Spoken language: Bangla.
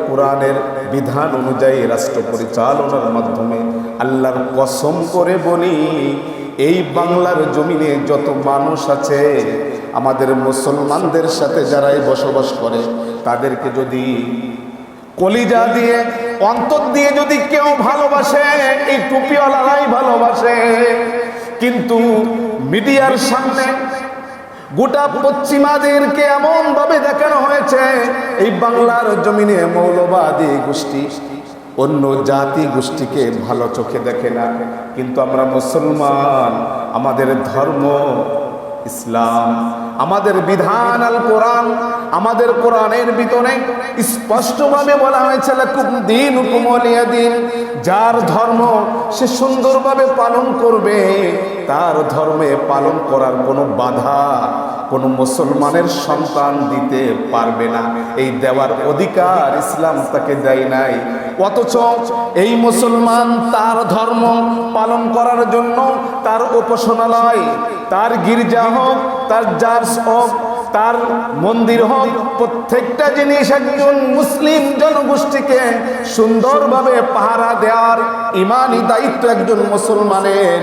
কোরআনের বিধান অনুযায়ী রাষ্ট্র পরিচালনার মাধ্যমে আল্লাহর কসম করে বলি, এই বাংলার জমিনে যত মানুষ আছে, আমাদের মুসলমানদের সাথে যারাই বসবাস করে, তাদেরকে যদি কলিজা দিয়ে অন্তর দিয়ে যদি কেউ ভালোবাসে, এই টুপিওয়ালারাই ভালোবাসে। কিন্তু মিডিয়ার সামনে গোটা পশ্চিমাদেরকে এমন ভাবে দেখানো হয়েছে এই বাংলার জমিনে মৌলবাদী গোষ্ঠী অন্য জাতি গোষ্ঠীকে ভালো চোখে দেখে না। কিন্তু আমরা মুসলমান, আমাদের ধর্ম ইসলাম, আমাদের বিধান আল কোরআন, আমাদের কোরআনের ভিতরে স্পষ্টভাবে বলা হয়েছে লাকুম দীনুকুম ওয়ালিয়া দীন। যার ধর্ম সে সুন্দরভাবে পালন করবে, তার ধর্মে পালন করার কোনো বাধা কোনো মুসলমানের সন্তান দিতে পারবে না। এই দেওয়ার অধিকার ইসলাম তাকে দেয় নাই। অথচ এই মুসলমান তার ধর্ম পালন করার জন্য তার উপাসনালয়, তার গির্জা হোক, তার চার্চ হোক, তার মন্দির হোক, প্রত্যেকটা জিনিস একজন মুসলিম জনগোষ্ঠীকে সুন্দরভাবে পাহারা দেওয়ার ইমানি দায়িত্ব একজন মুসলমানের।